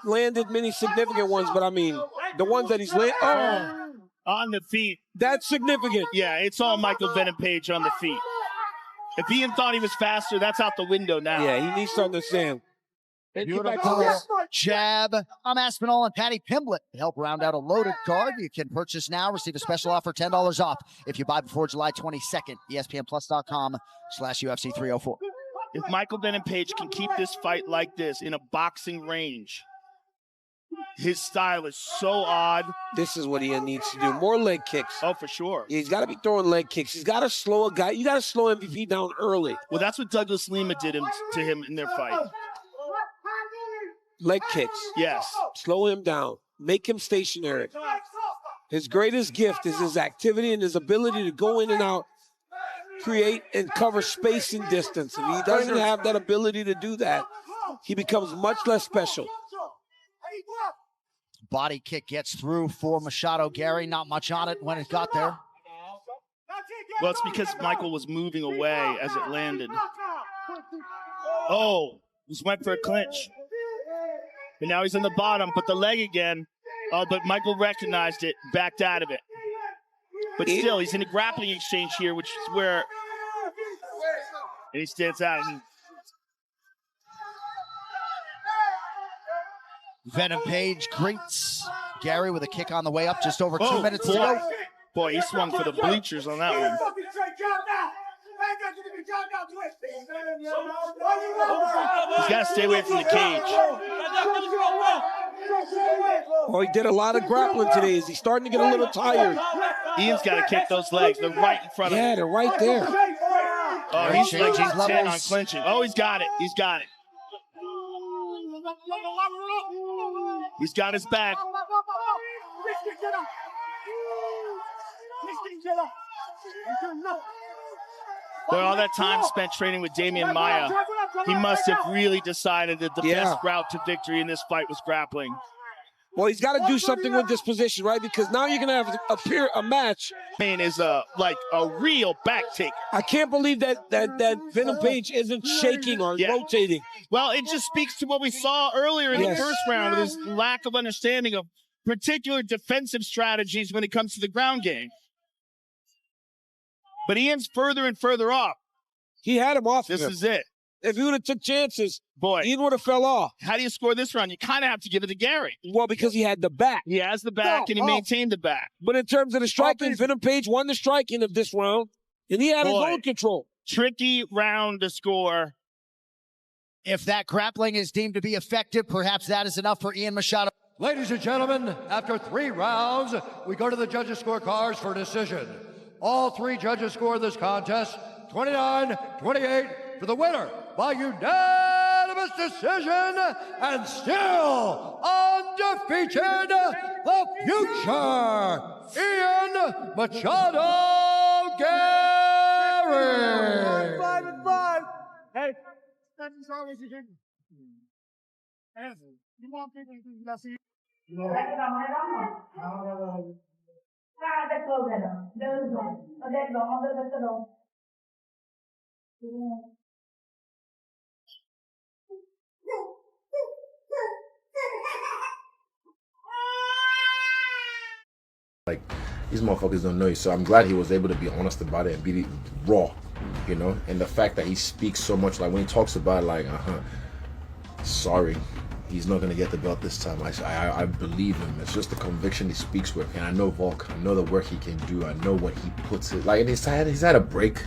landed many significant ones, but I mean, the ones that he's landed. Oh, on the feet. That's significant. Yeah, it's all Michael Venom Page on the feet. If Ian thought he was faster, that's out the window now. Yeah, he needs to understand. Beautiful jab. I'm Aspinall and Patty Pimblett to help round out a loaded card. You can purchase now, receive a special offer, $10 off if you buy before July 22nd. ESPNplus.com/UFC 304. If Michael Venom Page can keep this fight like this in a boxing range, his style is so odd. This is what Ian needs to do. More leg kicks. Oh, for sure. Yeah, he's got to be throwing leg kicks. He's got to slow a guy. You got to slow MVP down early. Well, that's what Douglas Lima did to him in their fight. Leg kicks. Yes. Slow him down. Make him stationary. His greatest gift is his activity and his ability to go in and out, create and cover space and distance. If he doesn't have that ability to do that, he becomes much less special. Body kick gets through for Machado Garry. Not much on it when it got there. Well, it's because Michael was moving away as it landed. Oh, just went for a clinch. And now he's on the bottom, but the leg again. Oh, but Michael recognized it, backed out of it. But still, he's in a grappling exchange here, which is where... And he stands out. Venom Page greets Garry with a kick on the way up, just over 2 minutes to go. Boy, he swung for the bleachers on that one. He's got to stay away from the cage. Oh, he did a lot of grappling today. Is he starting to get a little tired? Ian's got to kick those legs. They're right in front of him. Yeah, they're right there. Oh, he's like he's 10 on clinching. Oh, he's got it. He's got it. He's got his back. Well, all that time spent training with Damian Maia, he must have really decided that the best route to victory in this fight was grappling. Well, he's got to do something with this position, right? Because now you're going to have a match. Man is like a real back taker. I can't believe that Venom Page isn't shaking or rotating. Well, it just speaks to what we saw earlier in the first round with his lack of understanding of particular defensive strategies when it comes to the ground game. But Ian's further and further off. He had him off. This is it. If he would have took chances, boy, Ian would have fell off. How do you score this round? You kind of have to give it to Garry. Well, because he had the back. He has the back, and he maintained the back. But in terms of the striking, Venom Page won the striking of this round, and he had his own control. Tricky round to score. If that grappling is deemed to be effective, perhaps that is enough for Ian Machado. Ladies and gentlemen, after 3 rounds, we go to the judges' scorecards for decision. All 3 judges scored this contest 29-28 for the winner by unanimous decision, and still undefeated, the future Ian Machado Garry. 5-5. Hey, that's always a good. You want people to see you. Like, these motherfuckers don't know you, so I'm glad he was able to be honest about it and be raw, you know. And the fact that he speaks so much, like when he talks about like, sorry, he's not gonna get the belt this time. I believe him. It's just the conviction he speaks with, and I know Volk. I know the work he can do. I know what he puts it. Like, and he's had a break.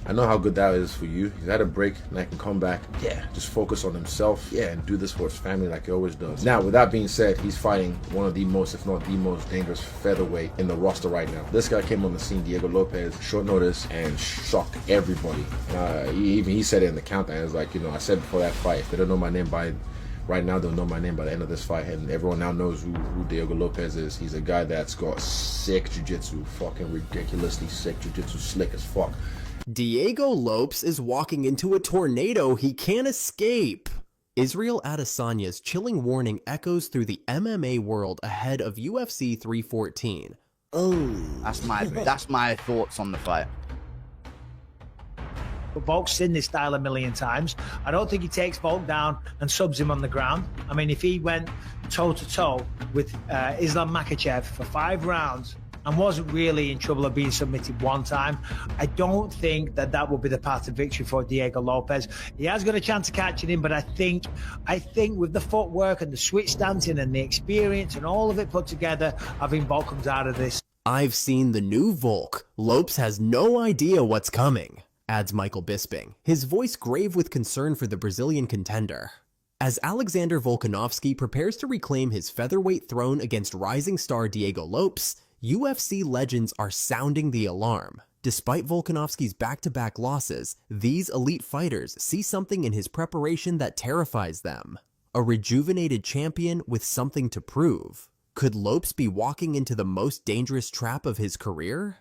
I know how good that is for you. He's had a break, and I can come back. Yeah, just focus on himself. Yeah, and do this for his family like he always does. Now, with that being said, he's fighting one of the most, if not the most dangerous featherweight in the roster right now. This guy came on the scene, Diego Lopez, short notice, and shocked everybody. He said it in the countdown. It was like, you know, I said before that fight, if they don't know my name by right now, they'll know my name by the end of this fight, and everyone now knows who Diego Lopez is. He's a guy that's got sick jiu-jitsu, fucking ridiculously sick jiu-jitsu, slick as fuck. Diego Lopes is walking into a tornado he can't escape. Israel Adesanya's chilling warning echoes through the MMA world ahead of UFC 314. Oh, that's my thoughts on the fight. But Volk's seen this style a million times. I don't think he takes Volk down and subs him on the ground. I mean, if he went toe-to-toe with Islam Makhachev for 5 rounds and wasn't really in trouble of being submitted one time, I don't think that would be the path to victory for Diego Lopez. He has got a chance of catching him, but I think with the footwork and the switch stancing and the experience and all of it put together, I think Volk comes out of this. I've seen the new Volk. Lopes has no idea what's coming, adds Michael Bisping, his voice grave with concern for the Brazilian contender. As Alexander Volkanovski prepares to reclaim his featherweight throne against rising star Diego Lopes, UFC legends are sounding the alarm. Despite Volkanovski's back-to-back losses, these elite fighters see something in his preparation that terrifies them. A rejuvenated champion with something to prove. Could Lopes be walking into the most dangerous trap of his career?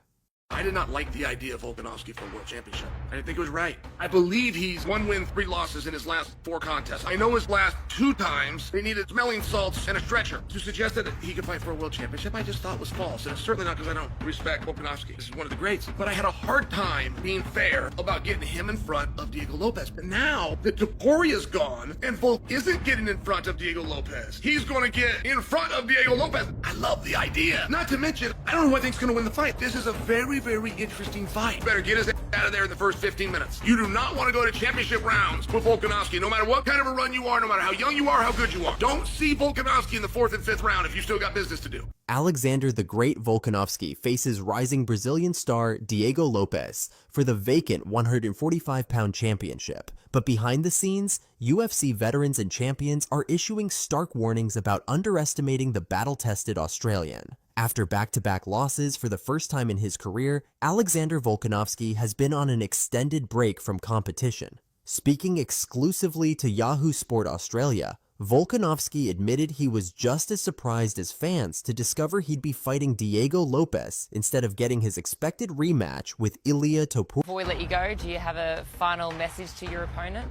I did not like the idea of Volkanovski for a world championship. I didn't think it was right. I believe he's 1 win, 3 losses in his last 4 contests. I know his last 2 times, they needed smelling salts and a stretcher. To suggest that he could fight for a world championship, I just thought was false. And it's certainly not because I don't respect Volkanovski. This is one of the greats. But I had a hard time being fair about getting him in front of Diego Lopez. But now that Toporia's gone and Volk isn't getting in front of Diego Lopez, he's going to get in front of Diego Lopez. I love the idea. Not to mention, I don't know who I think's going to win the fight. This is a very interesting fight. Better get his out of there in the first 15 minutes. You do not want to go to championship rounds with Volkanovski, no matter what kind of a run you are, no matter how young you are, how good you are. Don't see Volkanovski in the 4th and 5th round if you still got business to do. Alexander the Great Volkanovski faces rising Brazilian star Diego Lopez for the vacant 145-pound championship. But behind the scenes, UFC veterans and champions are issuing stark warnings about underestimating the battle-tested Australian. After back-to-back losses for the first time in his career, Alexander Volkanovski has been on an extended break from competition. Speaking exclusively to Yahoo Sport Australia, Volkanovski admitted he was just as surprised as fans to discover he'd be fighting Diego Lopez instead of getting his expected rematch with Ilia Topuria. Before we let you go, do you have a final message to your opponent?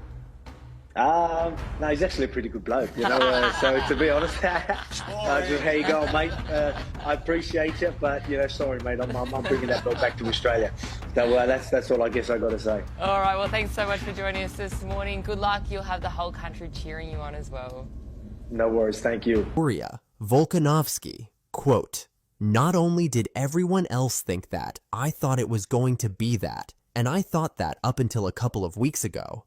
No, he's actually a pretty good bloke, you know, so to be honest, just how you going, mate? I appreciate you, but, you know, sorry, mate, I'm bringing that belt back to Australia. So that's all I guess I got to say. All right, well, thanks so much for joining us this morning. Good luck. You'll have the whole country cheering you on as well. No worries, thank you. Volkanovski, quote, "Not only did everyone else think that, I thought it was going to be that, and I thought that up until a couple of weeks ago.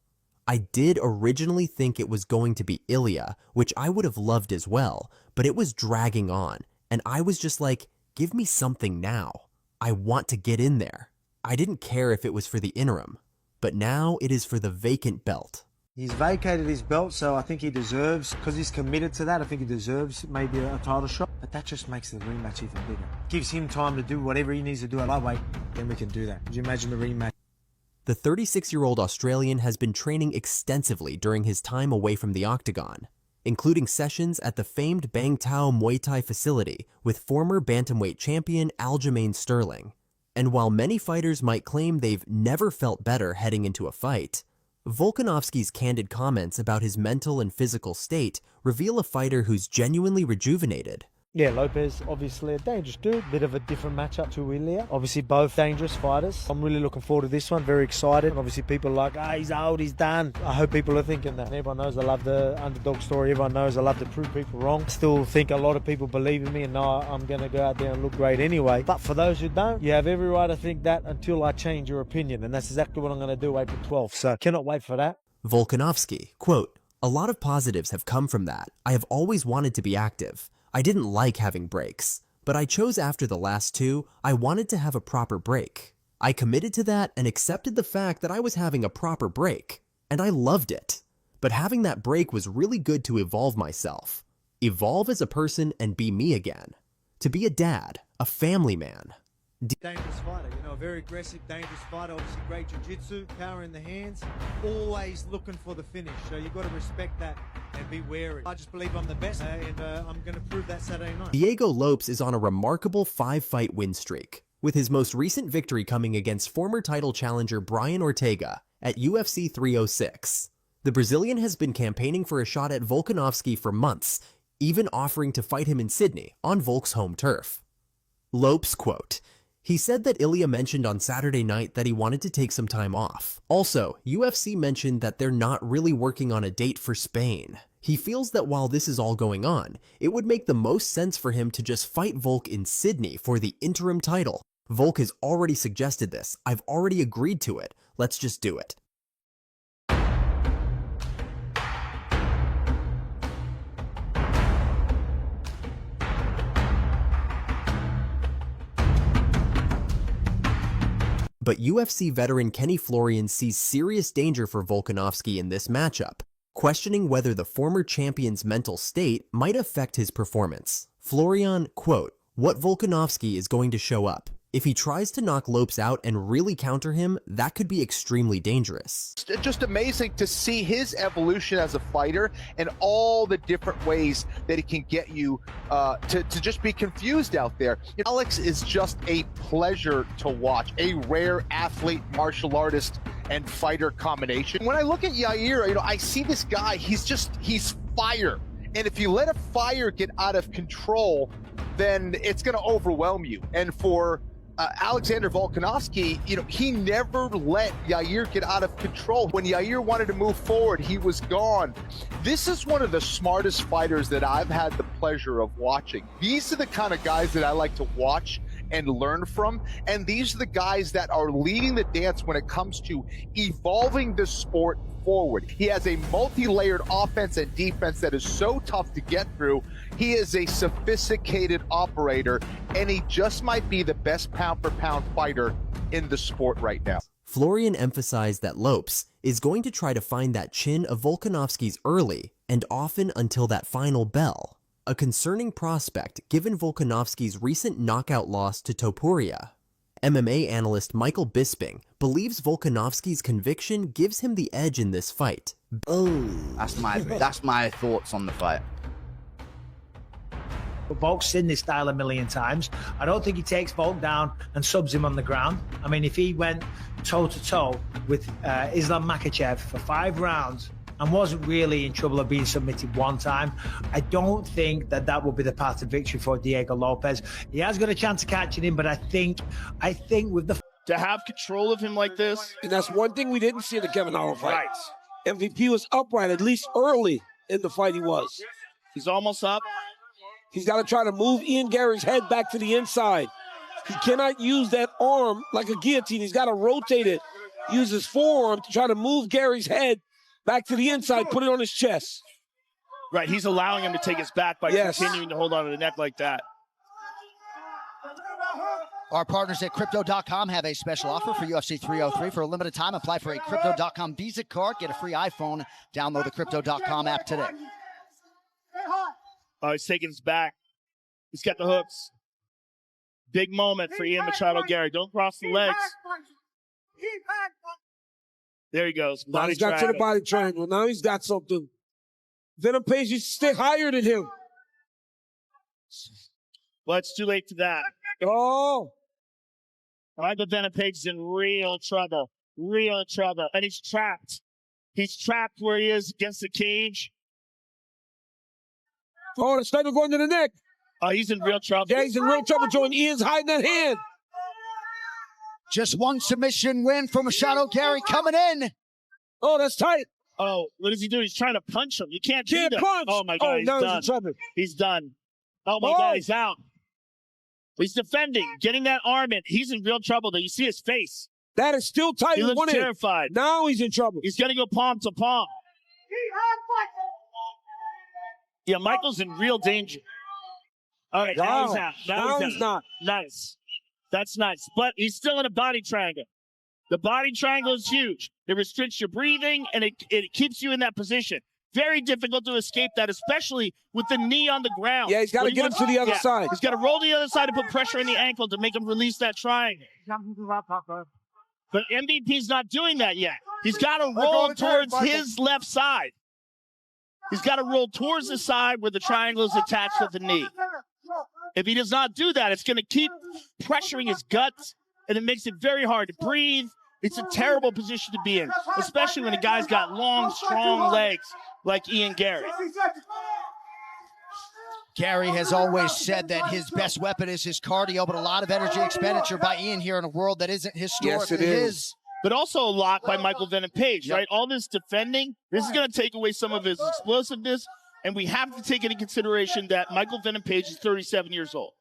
I did originally think it was going to be Ilia, which I would have loved as well, but it was dragging on, and I was just like, give me something now. I want to get in there. I didn't care if it was for the interim, but now it is for the vacant belt." He's vacated his belt, so I think he deserves, because he's committed to that, I think he deserves maybe a title shot, but that just makes the rematch even bigger. Gives him time to do whatever he needs to do at lightweight, then we can do that. Could you imagine the rematch? The 36-year-old Australian has been training extensively during his time away from the octagon, including sessions at the famed Bang Tao Muay Thai facility with former bantamweight champion Aljamain Sterling. And while many fighters might claim they've never felt better heading into a fight, Volkanovski's candid comments about his mental and physical state reveal a fighter who's genuinely rejuvenated. Yeah, Lopez, obviously a dangerous dude, bit of a different matchup to Ilia. Obviously both dangerous fighters. I'm really looking forward to this one, very excited. Obviously people are like, he's old, he's done. I hope people are thinking that. Everyone knows I love the underdog story, everyone knows I love to prove people wrong. I still think a lot of people believe in me and know I'm going to go out there and look great anyway. But for those who don't, you have every right to think that until I change your opinion. And that's exactly what I'm going to do April 12th. So cannot wait for that. Volkanovski, quote, "A lot of positives have come from that. I have always wanted to be active. I didn't like having breaks, but I chose after the last 2, I wanted to have a proper break. I committed to that and accepted the fact that I was having a proper break, and I loved it. But having that break was really good to evolve myself. Evolve as a person and be me again. To be a dad, a family man." Dangerous fighter, you know, a very aggressive, dangerous fighter. Obviously great jiu-jitsu, power in the hands, always looking for the finish. So you've got to respect that and be wary. I just believe I'm the best, and I'm going to prove that Saturday night. Diego Lopes is on a remarkable 5-fight win streak, with his most recent victory coming against former title challenger Brian Ortega at UFC 306. The Brazilian has been campaigning for a shot at Volkanovski for months, even offering to fight him in Sydney on Volk's home turf. Lopes, quote, He said that Ilya mentioned on Saturday night that he wanted to take some time off. Also, UFC mentioned that they're not really working on a date for Spain. He feels that while this is all going on, it would make the most sense for him to just fight Volk in Sydney for the interim title. Volk has already suggested this. I've already agreed to it. Let's just do it. But UFC veteran Kenny Florian sees serious danger for Volkanovski in this matchup, questioning whether the former champion's mental state might affect his performance. Florian, quote, "What Volkanovski is going to show up. If he tries to knock Lopes out and really counter him, that could be extremely dangerous." Just amazing to see his evolution as a fighter and all the different ways that he can get you to just be confused out there. Alex is just a pleasure to watch, a rare athlete, martial artist, and fighter combination. When I look at Yair, I see this guy, he's fire. And if you let a fire get out of control, then it's going to overwhelm you. And for Alexander Volkanovski, he never let Yair get out of control. When Yair wanted to move forward, he was gone. This is one of the smartest fighters that I've had the pleasure of watching. These are the kind of guys that I like to watch and learn from. And these are the guys that are leading the dance when it comes to evolving the sport forward. He has a multi-layered offense and defense that is so tough to get through. He is a sophisticated operator, and he just might be the best pound-for-pound fighter in the sport right now. Florian emphasized that Lopes is going to try to find that chin of Volkanovski's early and often until that final bell. A concerning prospect given Volkanovski's recent knockout loss to Topuria. MMA analyst Michael Bisping believes Volkanovski's conviction gives him the edge in this fight. Boom. That's my thoughts on the fight. Volk's seen this style a million times. I don't think he takes Volk down and subs him on the ground. I mean, if he went toe-to-toe with Islam Makhachev for 5 rounds and wasn't really in trouble of being submitted one time, I don't think that would be the path to victory for Diego Lopes. He has got a chance of catching him, but I think with the... To have control of him like this. And that's one thing we didn't see in the Kevin Holland fight. Right. MVP was upright, at least early in the fight he was. He's almost up. He's got to try to move Ian Garry's head back to the inside. He cannot use that arm like a guillotine. He's got to rotate it, use his forearm to try to move Garry's head back to the inside, put it on his chest. Right, he's allowing him to take his back by continuing to hold on to the neck like that. Our partners at Crypto.com have a special offer for UFC 303. For a limited time, apply for a Crypto.com Visa card, get a free iPhone, download the Crypto.com app today. Oh, he's taking his back. He's got the hooks. Big moment for Ian Machado Garry. Don't cross the legs. There he goes. Now he's got to the body triangle. Now he's got something. Venom Page used to stay higher than him. Well, it's too late for that. Oh. Michael Venom Page is in real trouble. Real trouble. And he's trapped. He's trapped where he is against the cage. Oh, the sniper going to the neck. Oh, he's in real trouble. Yeah, he's in real trouble, Jordan. Ian's hiding that hand. Just one submission win for Machado Garry coming in. Oh, that's tight. Oh, what does he do? He's trying to punch him. You can't beat him. punch. Oh, my God, he's now done. He's in trouble. He's done. Oh, my God, he's out. He's defending, getting that arm in. He's in real trouble, though. You see his face. That is still tight. He looks terrified. Now he's in trouble. He's going to go palm to palm. Yeah, Michael's in real danger. All right, now he's out. Now he's not. Nice. That's nice. But he's still in a body triangle. The body triangle is huge. It restricts your breathing, and it keeps you in that position. Very difficult to escape that, especially with the knee on the ground. Yeah, he's got to get him to the other side. He's got to roll to the other side and put pressure on the ankle to make him release that triangle. But MVP's not doing that yet. He's got to roll towards his left side. He's got to roll towards the side where the triangle is attached to the knee. If he does not do that, it's going to keep pressuring his guts, and it makes it very hard to breathe. It's a terrible position to be in, especially when a guy's got long, strong legs like Ian Garry. Garry has always said that his best weapon is his cardio, but a lot of energy expenditure by Ian here in a world that isn't historically Yes, it is. his. But also a lot by Michael Venom Page, right? All this defending, this is going to take away some of his explosiveness, and we have to take into consideration that Michael Venom Page is 37 years old.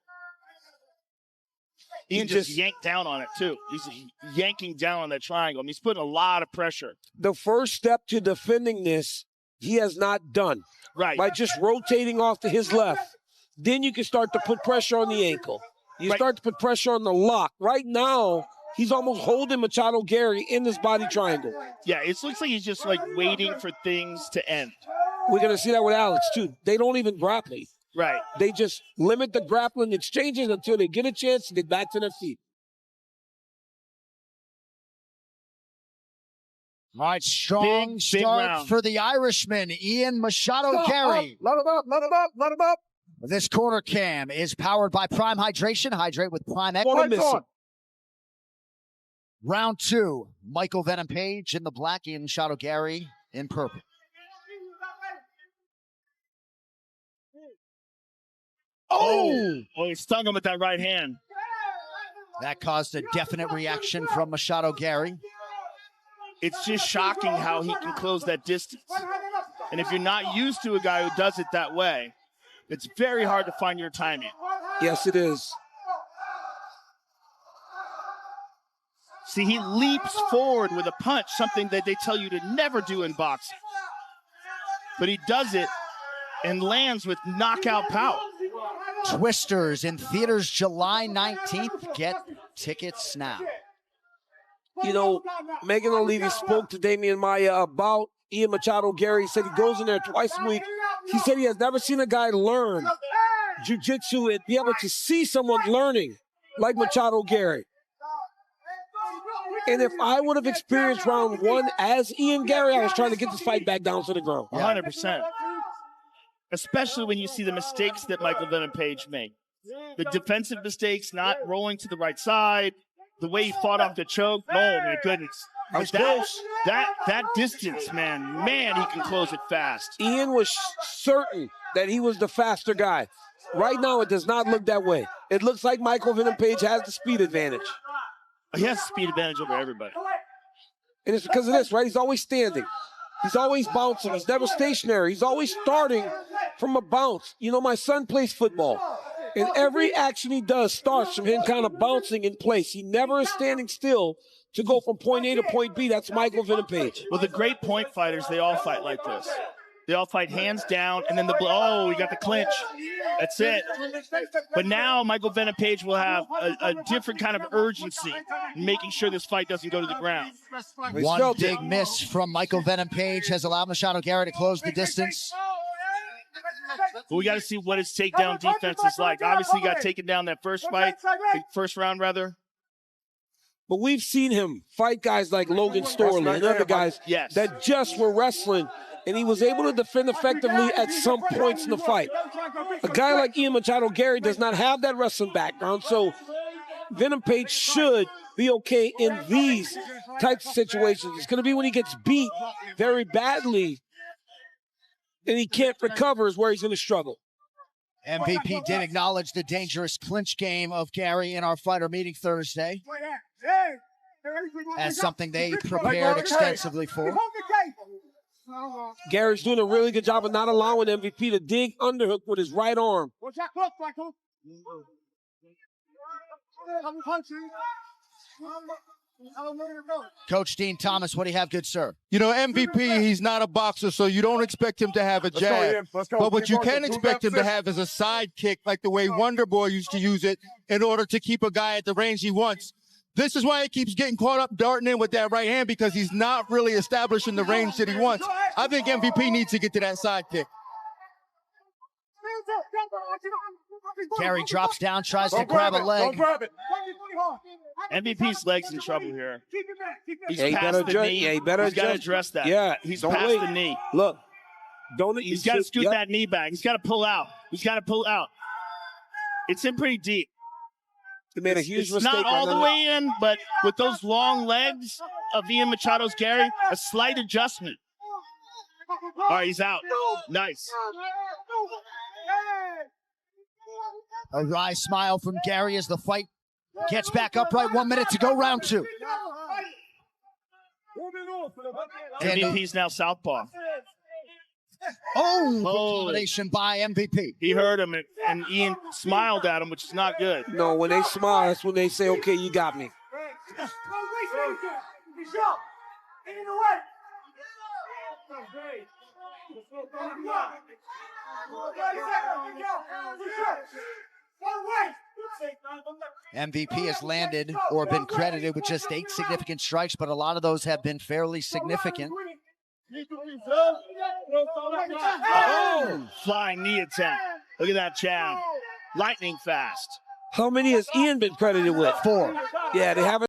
Ian just yanked down on it, too. He's yanking down on that triangle. I mean, he's putting a lot of pressure. The first step to defending this, he has not done. Right. By just rotating off to his left. Then you can start to put pressure on the ankle. You start to put pressure on the lock. Right now, he's almost holding Machado Garry in this body triangle. Yeah, it looks like he's just like waiting for things to end. We're going to see that with Alex, too. They don't even grapple. Right. They just limit the grappling exchanges until they get a chance to get back to their feet. All right, strong Big start round. for the Irishman, Ian Machado Garry. Let him up, let him up, let him up. This corner cam is powered by Prime Hydration. Hydrate with Prime X. Round 2, Michael Venom Page in the black, Ian Machado Garry in purple. Oh, he stung him with that right hand. That caused a definite reaction from Machado Garry. It's just shocking how he can close that distance. And if you're not used to a guy who does it that way, it's very hard to find your timing. Yes, it is. See, he leaps forward with a punch, something that they tell you to never do in boxing. But he does it and lands with knockout power. Twisters in theaters July 19th. Get tickets now. You know, Megan O'Leary spoke to Damian Maya about Ian Machado Garry. He said he goes in there twice a week. He said he has never seen a guy learn jiu-jitsu and be able to see someone learning like Machado Garry. And if I would have experienced round 1 as Ian Garry, I was trying to get this fight back down to the ground. 100%. Especially when you see the mistakes that Michael Venom Page made. The defensive mistakes, not rolling to the right side, the way he fought off the choke. Oh, my goodness. That distance, man, he can close it fast. Ian was certain that he was the faster guy. Right now, it does not look that way. It looks like Michael Venom Page has the speed advantage. He has a speed advantage over everybody. And it's because of this, right? He's always standing. He's always bouncing. He's never stationary. He's always starting from a bounce. You know, my son plays football. And every action he does starts from him kind of bouncing in place. He never is standing still to go from point A to point B. That's Michael Venom Page. Well, the great point fighters, they all fight like this. They all fight hands down, and then we got the clinch. That's it. But now Michael Venom Page will have a different kind of urgency in making sure this fight doesn't go to the ground. One big miss from Michael Venom Page has allowed Machado Garry to close the distance. But we got to see what his takedown defense is like. Obviously, he got taken down that first round, rather. But we've seen him fight guys like Logan Storley and other guys that just were wrestling, and he was able to defend effectively at some points in the fight. A guy like Ian Machado Garry does not have that wrestling background, so Venom Page should be okay in these types of situations. It's going to be when he gets beat very badly and he can't recover is where he's going to struggle. MVP did acknowledge the dangerous clinch game of Garry in our fighter meeting Thursday as something they prepared extensively for. Gary's doing a really good job of not allowing MVP to dig underhook with his right arm. Coach Dean Thomas, what do you have, good sir? You know, MVP, he's not a boxer, so you don't expect him to have a jab. But what you can expect him to have is a side kick, like the way Wonder Boy used to use it in order to keep a guy at the range he wants. This is why he keeps getting caught up darting in with that right hand, because he's not really establishing the range that he wants. I think MVP needs to get to that side kick. Garry drops down, tries to grab a leg. Don't grab it. MVP's leg's in trouble here. He's Yeah, past the knee. Yeah, he better He's got to address that. Yeah, he's don't past wait. the knee. Look, He's got to scoot that knee back. He's got to pull out. It's in pretty deep. He made a huge It's mistake. not all the way in, but with those long legs of Ian Machado's Garry, a slight adjustment. All right, he's out. Nice. A wry smile from Garry as the fight gets back upright. 1 minute to go, round 2. MVP's now southpaw. Oh, combination by MVP. He heard him, and Ian smiled at him, which is not good. No, when they smile, that's when they say, okay, you got me. MVP has landed or been credited with just 8 significant strikes, but a lot of those have been fairly significant. Oh, flying knee attempt. Look at that jab. Lightning fast. How many has Ian been credited with? 4. Yeah, they haven't.